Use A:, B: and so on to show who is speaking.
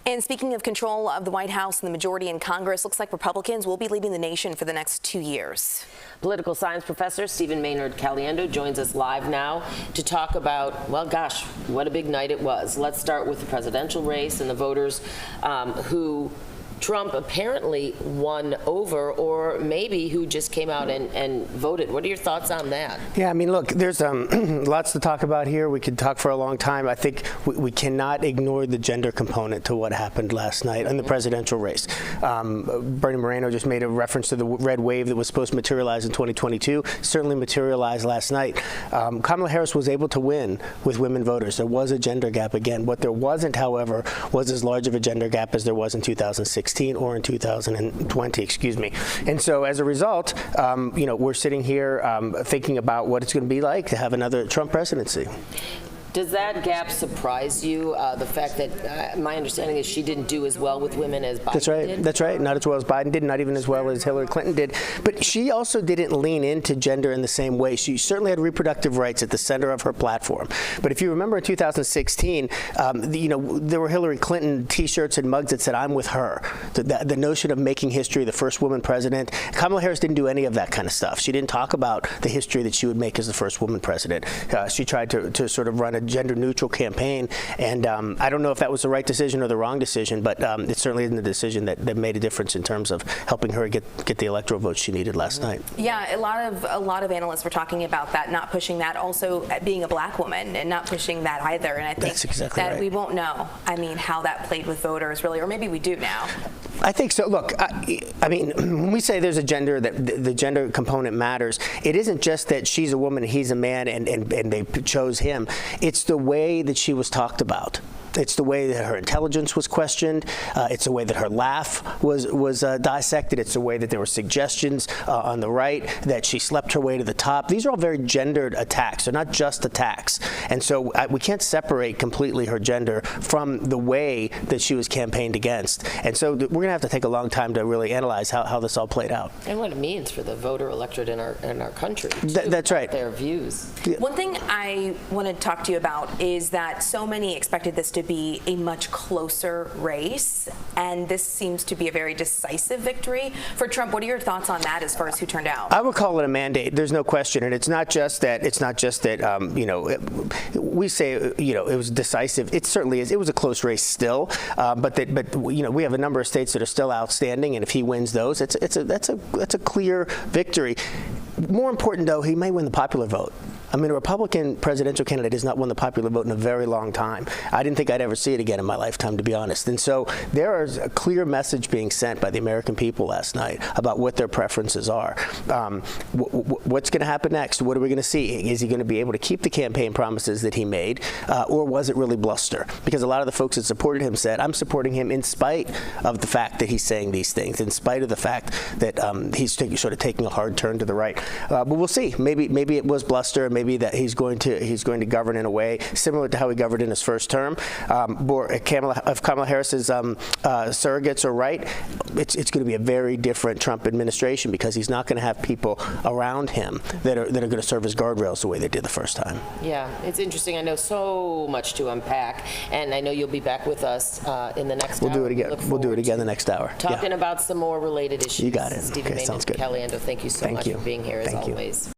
A: And speaking of control of the White House and the majority in Congress, looks like Republicans will be leading the nation for the next 2 years.
B: Political science professor Maynard Caliendo joins us live now to talk about, well, gosh, what a big night it was. Let's start with the presidential race and the voters who Trump apparently won over, or maybe who just came out and voted. What are your thoughts on that?
C: Yeah, I mean, look, there's lots to talk about here. We could talk for a long time. I think we cannot ignore the gender component to what happened last night in the presidential race. Bernie Moreno just made a reference to the red wave that was supposed to materialize in 2022. Certainly materialized last night. Kamala Harris was able to win with women voters. There was a gender gap again. What there wasn't, however, was as large of a gender gap as there was in 2016 or in 2020, excuse me. And so as a result, we're sitting here thinking about what it's going to be like to have another Trump presidency.
B: Does that gap surprise you? The fact that my understanding is she didn't do as well with women as Biden did?
C: That's right. Not as well as Biden did, not even as well as Hillary Clinton did. But she also didn't lean into gender in the same way. She certainly had reproductive rights at the center of her platform. But if you remember in 2016, there were Hillary Clinton T-shirts and mugs that said, "I'm with her." The notion of making history, the first woman president. Kamala Harris didn't do any of that kind of stuff. She didn't talk about the history that she would make as the first woman president. She tried to sort of run a gender-neutral campaign, and I don't know if that was the right decision or the wrong decision, but it certainly isn't a decision that made a difference in terms of helping her get the electoral votes she needed last night.
A: Yeah, a lot of analysts were talking about that, not pushing that, also being a black woman and not pushing that either. And I think
C: that's exactly
A: that
C: right.
A: We won't know, how that played with voters really, or maybe we do now.
C: I think so. Look, I mean, when we say there's a gender, that the gender component matters, it isn't just that she's a woman and he's a man and they chose him. It's the way that she was talked about. It's the way that her intelligence was questioned. It's the way that her laugh was dissected. It's the way that there were suggestions on the right that she slept her way to the top. These are all very gendered attacks. They're not just attacks. And so we can't separate completely her gender from the way that she was campaigned against. And so we're going to have to take a long time to really analyze how this all played out.
B: And what it means for the voter electorate in our country.
C: That's right.
B: Their views.
C: Yeah.
A: One thing I want to talk to you about is that so many expected this to be a much closer race, and this seems to be a very decisive victory for Trump. What are your thoughts on that as far as who turned out?
C: I would call it a mandate. There's no question, and it's not just that. We say it was decisive. It certainly is. It was a close race still, but we have a number of states that are still outstanding, and if he wins those, that's a clear victory. More important, though, he may win the popular vote. I mean, a Republican presidential candidate has not won the popular vote in a very long time. I didn't think I'd ever see it again in my lifetime, to be honest. And so there is a clear message being sent by the American people last night about what their preferences are. What's going to happen next? What are we going to see? Is he going to be able to keep the campaign promises that he made, or was it really bluster? Because a lot of the folks that supported him said, "I'm supporting him in spite of the fact that he's saying these things, in spite of the fact that he's sort of taking a hard turn to the right." But we'll see. Maybe it was bluster. Maybe that he's going to govern in a way similar to how he governed in his first term. If Kamala Harris's surrogates are right, it's going to be a very different Trump administration, because he's not going to have people around him that are going to serve as guardrails the way they did the first time.
B: Yeah, it's interesting. I know so much to unpack, and I know you'll be back with us in the next hour.
C: We'll do it again. We'll do it again the next hour.
B: Talking about some more related issues.
C: You got it.
B: Maynard
C: Sounds good.
B: Caliendo, thank you so much for being here as always.